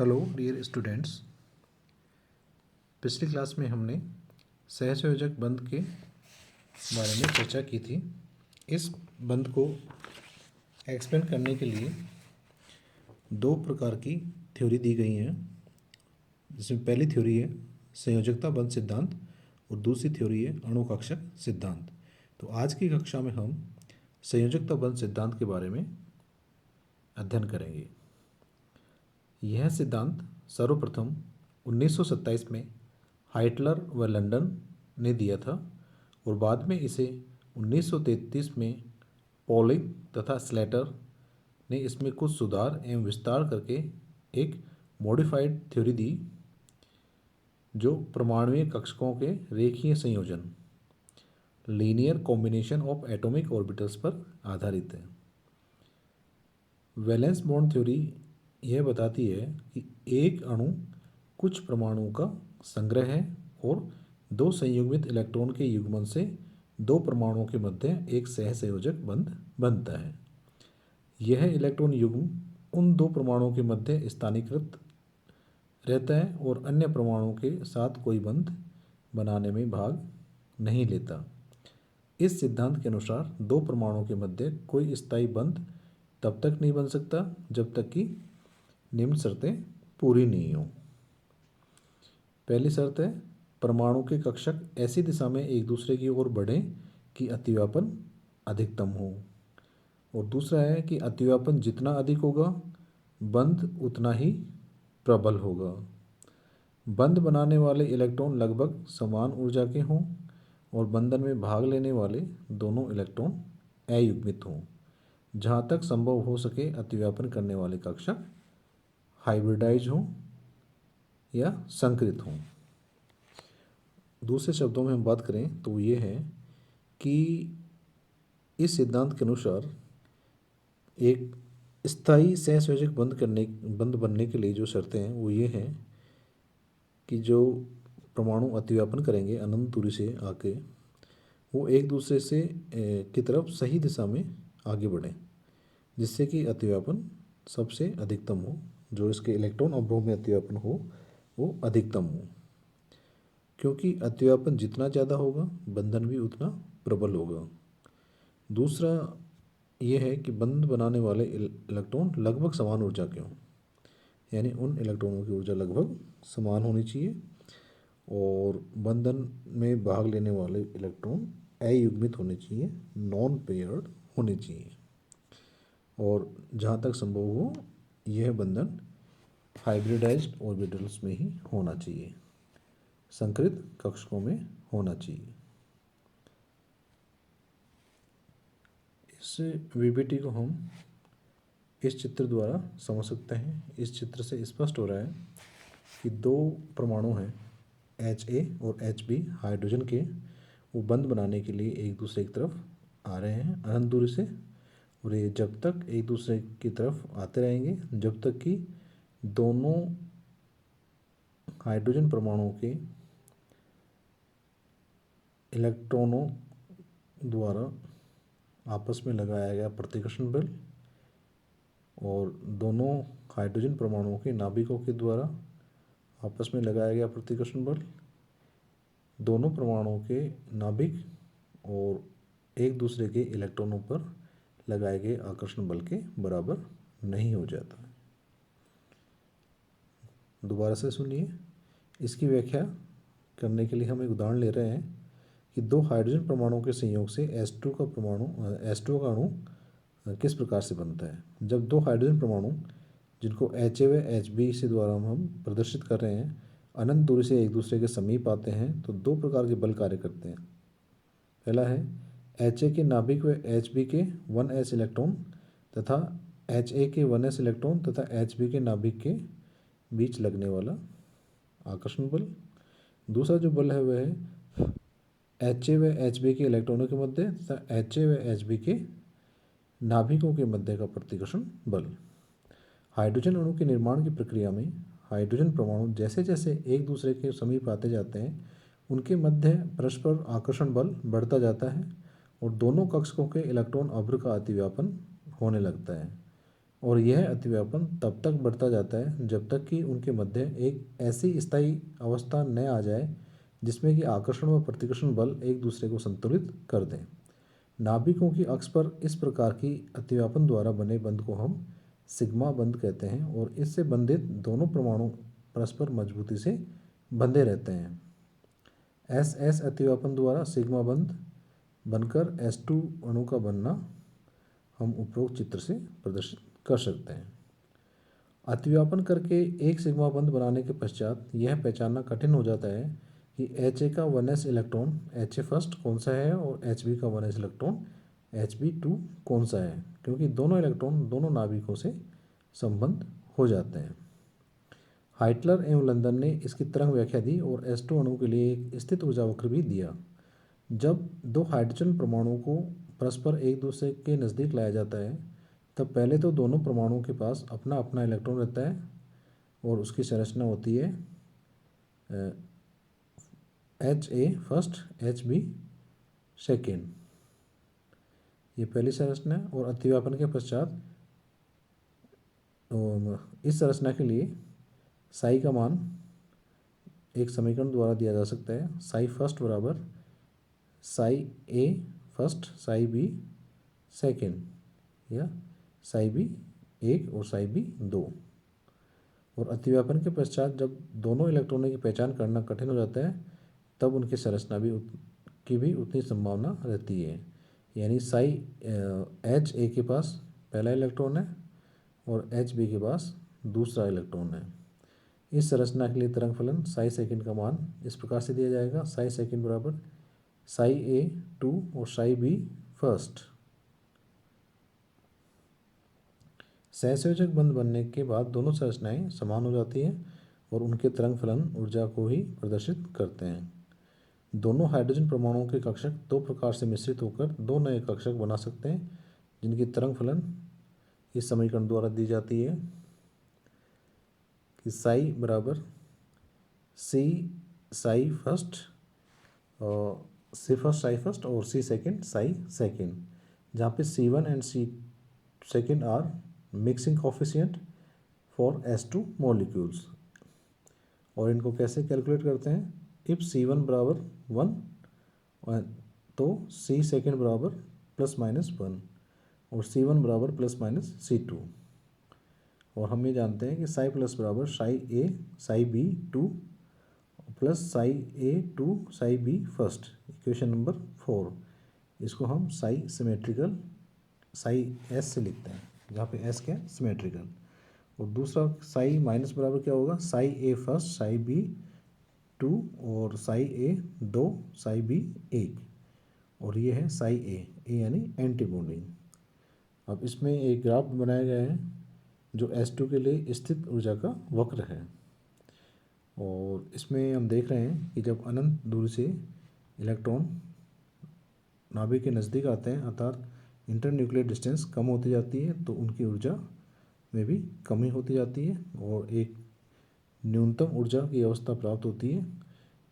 Hello dear students. पिछली class में हमने सहसंयोजक बंध के बारे में चर्चा की थी। इस बंध को एक्सप्लेन करने के लिए दो प्रकार की थ्योरी दी गई हैं, जिसमें पहली थ्योरी है संयोजकता बंध सिद्धांत और दूसरी थ्योरी है अणुकक्षक सिद्धांत। तो आज की कक्षा में हम संयोजकता बंध सिद्धांत के बारे में अध्ययन करेंगे। यह सिद्धांत सर्वप्रथम 1927 में हाइटलर व लंदन ने दिया था और बाद में इसे 1933 में पॉलिंग तथा स्लेटर ने इसमें कुछ सुधार एवं विस्तार करके एक मॉडिफाइड थ्योरी दी, जो परमाणुीय कक्षकों के रेखीय संयोजन linear combination of atomic orbitals पर आधारित है। वैलेंस बॉन्ड थ्योरी यह बताती है कि एक अणु कुछ परमाणुओं का संग्रह है और दो संयुग्मित इलेक्ट्रॉन के युग्मन से दो परमाणुओं के मध्य एक सहसंयोजक बंध बनता है। यह इलेक्ट्रॉन युग्म उन दो परमाणुओं के मध्य स्थानीकृत रहता है और अन्य परमाणुओं के साथ कोई बंध बनाने में भाग नहीं लेता। इस सिद्धांत के अनुसार दो परमाणुओं के मध्य कोई स्थायी बंध तब तक नहीं बन सकता जब तक कि निम्न शर्तें पूरी नहीं हों। पहली शर्त है परमाणु के कक्षक ऐसी दिशा में एक दूसरे की ओर बढ़ें कि अतिव्यापन अधिकतम हो, और दूसरा है कि अतिव्यापन जितना अधिक होगा बंध उतना ही प्रबल होगा। बंध बनाने वाले इलेक्ट्रॉन लगभग समान ऊर्जा के हों और बंधन में भाग लेने वाले दोनों इलेक्ट्रॉन अयुग्मित हों। जहाँ तक संभव हो सके अतिव्यापन करने वाले कक्षक हाइब्रिडाइज हों या संकरित हों। दूसरे शब्दों में हम बात करें तो ये है कि इस सिद्धांत के अनुसार एक स्थायी सहसंयोजक बंध बनने के लिए जो शर्तें हैं वो ये हैं कि जो परमाणु अतिव्यापन करेंगे अनंत दूरी से आके, वो एक दूसरे से की तरफ सही दिशा में आगे बढ़ें, जिससे कि अतिव्यापन सबसे अधिकतम हो। जो इसके इलेक्ट्रॉन अवरोह में अतिव्यापन हो वो अधिकतम हो, क्योंकि अतिव्यापन जितना ज़्यादा होगा बंधन भी उतना प्रबल होगा। दूसरा ये है कि बंध बनाने वाले इलेक्ट्रॉन लगभग समान ऊर्जा के हों, यानी उन इलेक्ट्रॉनों की ऊर्जा लगभग समान होनी चाहिए और बंधन में भाग लेने वाले इलेक्ट्रॉन अयुग्मित होने चाहिए, नॉन पेयर्ड होने चाहिए, और जहाँ तक संभव हो यह बंधन हाइब्रिडाइज्ड ऑर्बिटल्स में ही होना चाहिए, संकरित कक्षकों में होना चाहिए। इस विभिटी को हम इस चित्र द्वारा समझ सकते हैं। इस चित्र से स्पष्ट हो रहा है कि दो परमाणु हैं Ha और Hb हाइड्रोजन के, वो बंध बनाने के लिए एक दूसरे की तरफ आ रहे हैं अनंत दूरी से, और ये जब तक एक दूसरे की तरफ आते रहेंगे जब तक कि दोनों हाइड्रोजन परमाणुओं के इलेक्ट्रॉनों द्वारा आपस में लगाया गया प्रतिकर्षण बल और दोनों हाइड्रोजन परमाणुओं के नाभिकों के द्वारा आपस में लगाया गया प्रतिकर्षण बल दोनों परमाणुओं के नाभिक और एक दूसरे के इलेक्ट्रॉनों पर लगाए गए आकर्षण बल के बराबर नहीं हो जाता। दोबारा से सुनिए। इसकी व्याख्या करने के लिए हम एक उदाहरण ले रहे हैं कि दो हाइड्रोजन परमाणुओं के संयोग से H2 का अणु किस प्रकार से बनता है। जब दो हाइड्रोजन परमाणु जिनको Ha व Hb से द्वारा हम प्रदर्शित कर रहे हैं अनंत दूरी से एक दूसरे के समीप आते हैं तो दो प्रकार के बल कार्य करते हैं। पहला है Ha के नाभिक व Hb के 1s इलेक्ट्रॉन तथा Ha के 1s इलेक्ट्रॉन तथा Hb के नाभिक के बीच लगने वाला आकर्षण बल। दूसरा जो बल है वह है Ha व Hb के इलेक्ट्रॉनों के मध्य तथा Ha व Hb के नाभिकों के मध्य का प्रतिकर्षण बल। हाइड्रोजन अणु के निर्माण की प्रक्रिया में हाइड्रोजन परमाणु जैसे जैसे एक दूसरे के समीप आते जाते हैं उनके मध्य परस्पर आकर्षण बल बढ़ता जाता है और दोनों कक्षकों के इलेक्ट्रॉन अभ्र का अतिव्यापन होने लगता है। और यह अतिव्यापन तब तक बढ़ता जाता है जब तक कि उनके मध्य एक ऐसी स्थायी अवस्था न आ जाए जिसमें कि आकर्षण व प्रतिकर्षण बल एक दूसरे को संतुलित कर दें। नाभिकों की अक्ष पर इस प्रकार की अतिव्यापन द्वारा बने बंध को हम सिग्मा बंध कहते हैं और इससे बंधित दोनों परमाणु परस्पर मजबूती से बंधे रहते हैं। एस एस अतिव्यापन द्वारा सिग्मा बंध बनकर S2 अणु का बनना हम उपरोक्त चित्र से प्रदर्शित कर सकते हैं। अतिव्यापन करके एक सिग्मा बंध बनाने के पश्चात यह पहचानना कठिन हो जाता है कि HA का 1s इलेक्ट्रॉन HA फर्स्ट कौन सा है और HB का 1s इलेक्ट्रॉन HB2 कौन सा है, क्योंकि दोनों इलेक्ट्रॉन दोनों नाभिकों से संबद्ध हो जाते हैं। हाइटलर एवं लंदन ने इसकी तरंग व्याख्या दी और S2 अणु के लिए एक स्थित ऊर्जा वक्र भी दिया। जब दो हाइड्रोजन परमाणुओं को परस्पर एक दूसरे के नज़दीक लाया जाता है तब पहले तो दोनों परमाणुओं के पास अपना अपना इलेक्ट्रॉन रहता है और उसकी संरचना होती है HA फर्स्ट HB सेकेंड, ये पहली संरचना है। और अतिव्यापन के पश्चात इस संरचना के लिए साई का मान एक समीकरण द्वारा दिया जा सकता है। साई फर्स्ट बराबर Sai A first Sai B second या साई B 1 और साई B 2। और अतिव्यापन के पश्चात जब दोनों इलेक्ट्रॉनों की पहचान करना कठिन हो जाता है तब उनकी संरचना की भी उतनी संभावना रहती है, यानी साई HA के पास पहला इलेक्ट्रॉन है और HB के पास दूसरा इलेक्ट्रॉन है। इस संरचना के लिए तरंग फलन साई सेकेंड का मान इस प्रकार से दिया जाएगा। साई सेकेंड बराबर साई A 2 और साई B फर्स्ट। सहसंयोजक बंध बनने के बाद दोनों संरचनाएं समान हो जाती हैं और उनके तरंग फलन ऊर्जा को ही प्रदर्शित करते हैं। दोनों हाइड्रोजन परमाणुओं के कक्षक दो प्रकार से मिश्रित होकर दो नए कक्षक बना सकते हैं जिनकी तरंग फलन इस समीकरण द्वारा दी जाती है कि साई बराबर सी साई फर्स्ट और सी फर्स्ट साई फर्स्ट और सी सेकेंड साई सेकेंड, जहाँ पे C1 and C second are mixing coefficient for S2 molecules. और इनको कैसे कैलकुलेट करते हैं, इफ C1 बराबर 1 तो C सेकेंड बराबर ±1 और C1 बराबर ±C2। और हम ये जानते हैं कि साई प्लस बराबर Sai A Sai B 2 plus Sai A 2 Sai B first, equation number 4। इसको हम साई सिमेट्रिकल साई S से लिखते हैं जहाँ पे S क्या सिमेट्रिकल। और दूसरा साई माइनस बराबर क्या होगा, Sai A first Sai B 2 और साई A 2 साई B 1 और ये है साई A यानी एंटी बॉन्डिंग। अब इसमें एक ग्राफ बनाया गया है जो S2 के लिए स्थित ऊर्जा का वक्र है और इसमें हम देख रहे हैं कि जब अनंत दूरी से इलेक्ट्रॉन नाभिक के नज़दीक आते हैं अर्थात इंटरन्यूक्लियर डिस्टेंस कम होती जाती है तो उनकी ऊर्जा में भी कमी होती जाती है और एक न्यूनतम ऊर्जा की अवस्था प्राप्त होती है,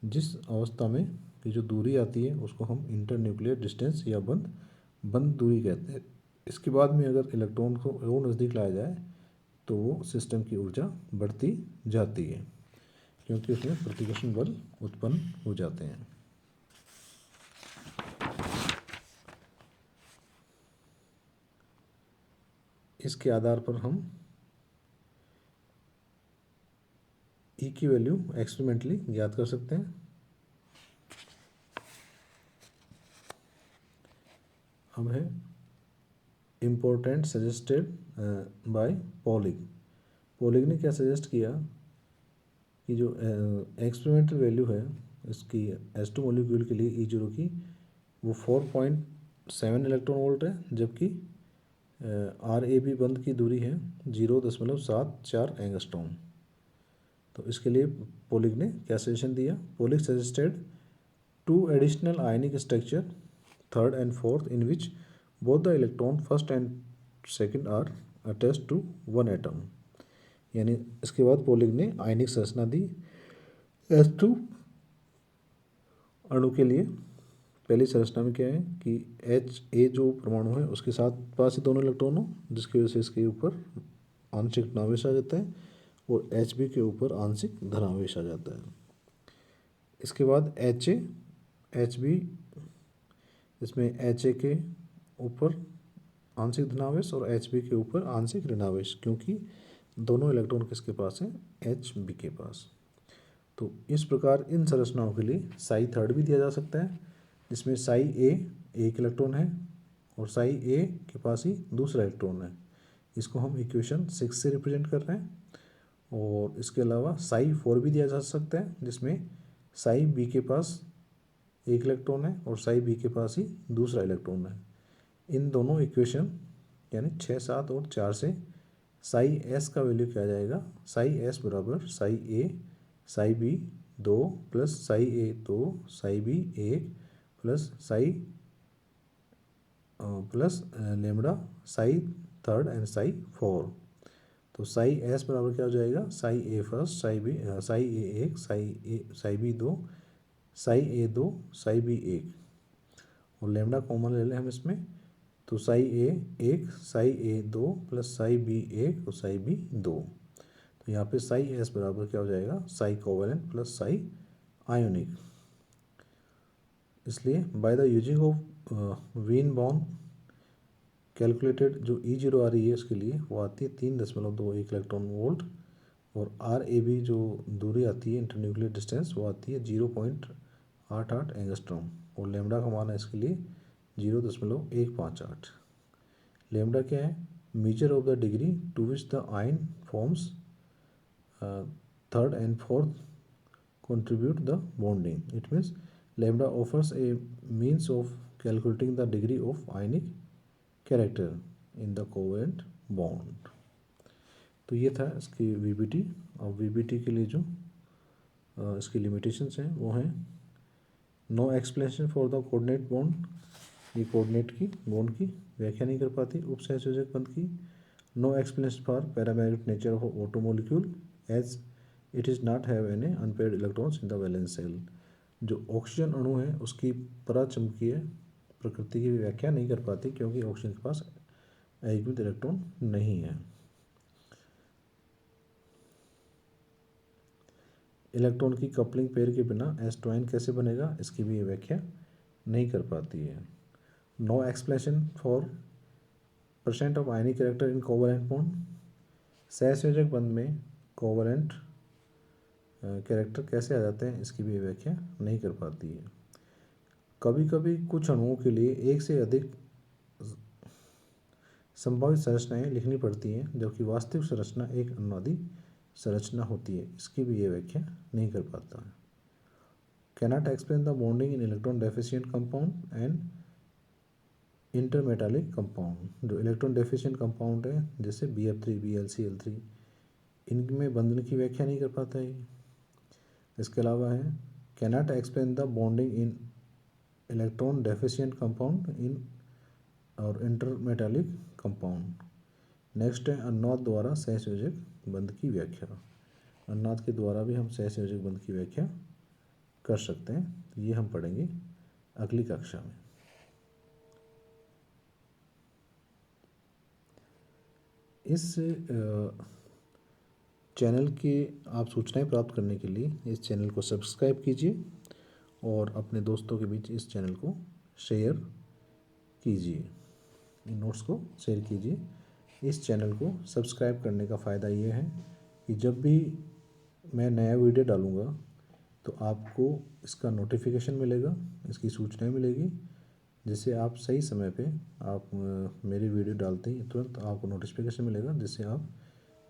जिस अवस्था में की जो दूरी आती है उसको हम इंटरन्यूक्लियर डिस्टेंस या बंध दूरी कहते हैं। इसके बाद में अगर इलेक्ट्रॉन को और नज़दीक लाया जाए तो वो सिस्टम की ऊर्जा बढ़ती जाती है क्योंकि उसमें प्रतिकर्षण बल उत्पन्न हो जाते हैं। इसके आधार पर हम E की वैल्यू एक्सपेरिमेंटली ज्ञात कर सकते हैं। अब है इम्पोर्टेंट सजेस्टेड बाय पॉलिग। पॉलिग ने क्या सजेस्ट किया कि जो एक्सपेरिमेंटल वैल्यू है इसकी S2 मॉलिक्यूल के लिए E0 की वो 4.7 इलेक्ट्रॉन वोल्ट है, जबकि RAB बंध की दूरी है 0.74 एंगस्ट्रॉम। तो इसके लिए पॉलिग ने क्या सजेशन दिया, Pauling suggested 2 additional ionic structure third and fourth in which both the electron first and second are attached to one atom. यानी इसके बाद पॉलिग ने आयनिक संरचना दी S2 अणु के लिए पहली संरचना में क्या है कि एच ए जो परमाणु है उसके साथ पास ही दोनों इलेक्ट्रॉन हो, जिसकी वजह से इसके ऊपर आंशिक ऋणावेश आ जाता है और एच बी के ऊपर आंशिक धनावेश आ जाता है। इसके बाद एच बी, इसमें एच ए के ऊपर आंशिक धनावेश और एच बी के ऊपर आंशिक ऋणावेश, क्योंकि दोनों इलेक्ट्रॉन किसके पास हैं, एच बी के पास। तो इस प्रकार इन संरचनाओं के लिए साई थर्ड भी दिया जा सकता है, जिसमें साई ए एक इलेक्ट्रॉन है और साई ए के पास ही दूसरा इलेक्ट्रॉन है। इसको हम इक्वेशन 6 से रिप्रेजेंट कर रहे हैं। और इसके अलावा साई 4 भी दिया जा सकता है, जिसमें साई बी के पास एक इलेक्ट्रॉन है और साई बी के पास ही दूसरा इलेक्ट्रॉन है। इन दोनों इक्वेशन यानी 6, 7 और 4 से साई एस का वैल्यू क्या आ जाएगा, साई एस बराबर psi A psi B 2 plus psi A 2 psi B 1 plus psi plus lambda psi third and psi 4। तो साई एस बराबर क्या हो जाएगा, psi A first psi A 1 psi B 2 psi A 2 psi B 1 और lambda common ले लें हम इसमें, तो psi A 1 psi A 2 plus psi B 1 और साई बी 2। तो यहाँ पे साई एस बराबर क्या हो जाएगा, psi covalent plus psi ionic. इसलिए by the using of Wien Born calculated जो E0 आ रही है इसके लिए वो आती है 3.21 इलेक्ट्रॉन वोल्ट, और RAB जो दूरी आती है इंटरन्यूक्लियर डिस्टेंस वो आती है 0.88 एंगस्ट्रॉम, और लेमड़ा का मान है इसके लिए 0.158। लेमड़ा क्या है, measure of the degree to which the ion forms third and fourth contribute the bonding. It means lambda offers a means of calculating the degree of ionic character in the covalent bond. तो ये था इसकी VBT। अब VBT के लिए जो इसकी limitations हैं वो हैं no explanation for the coordinate bond, ये कोऑर्डिनेट की बॉन्ड की व्याख्या नहीं कर पाती उपसहसंयोजक बंध की। No explanation for paramagnetic nature of auto molecule as it is not have any unpaired electrons in the valence shell. जो ऑक्सीजन अणु है उसकी पराचुंबकीय प्रकृति की व्याख्या नहीं कर पाती, क्योंकि ऑक्सीजन के पास अयुग्मित इलेक्ट्रॉन नहीं है। इलेक्ट्रॉन की कपलिंग पेयर के बिना एस्टोइन कैसे बनेगा, इसकी भी व्याख्या नहीं कर पाती है। No explanation for percent of ionic character in covalent bond, सहसंयोजक बंध में कोवैलेंट कैरेक्टर कैसे आ जाते हैं, इसकी भी व्याख्या नहीं कर पाती है। कभी कभी कुछ अणुओं के लिए एक से अधिक संभावित संरचनाएं लिखनी पड़ती हैं, जबकि वास्तविक संरचना एक अनुनादी संरचना होती है, इसकी भी ये व्याख्या नहीं कर पाता है। Cannot explain the bonding in electron deficient compound and intermetallic compound. जो इलेक्ट्रॉन डेफिशिएंट कंपाउंड है जैसे BF3 BlCl3, इनमें बंधन की व्याख्या नहीं कर पाता है। इसके अलावा है cannot explain the bonding in electron deficient compound in और इंटरमेटालिक कंपाउंड। नेक्स्ट है अनुनाद द्वारा सहसंयोजक बंध की व्याख्या। अनुनाद के द्वारा भी हम सहसंयोजक बंध की व्याख्या कर सकते हैं, ये हम पढ़ेंगे अगली कक्षा में। इस चैनल के आप सूचनाएं प्राप्त करने के लिए इस चैनल को सब्सक्राइब कीजिए और अपने दोस्तों के बीच इस चैनल को शेयर कीजिए, इन नोट्स को शेयर कीजिए। इस चैनल को सब्सक्राइब करने का फ़ायदा ये है कि जब भी मैं नया वीडियो डालूँगा तो आपको इसका नोटिफिकेशन मिलेगा, इसकी सूचनाएं मिलेगी, जिससे आप सही समय पे आप मेरी वीडियो डालते ही तुरंत आपको नोटिफिकेशन मिलेगा, जिससे आप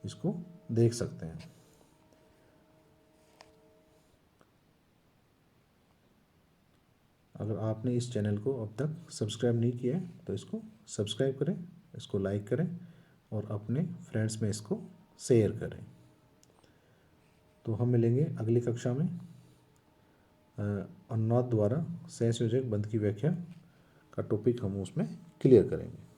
इसको देख सकते हैं। अगर आपने इस चैनल को अब तक सब्सक्राइब नहीं किया है तो इसको सब्सक्राइब करें, इसको लाइक करें और अपने फ्रेंड्स में इसको शेयर करें। तो हम मिलेंगे अगली कक्षा में अनुनाद द्वारा सहसंयोजक बंध की व्याख्या का टॉपिक हम उसमें क्लियर करेंगे।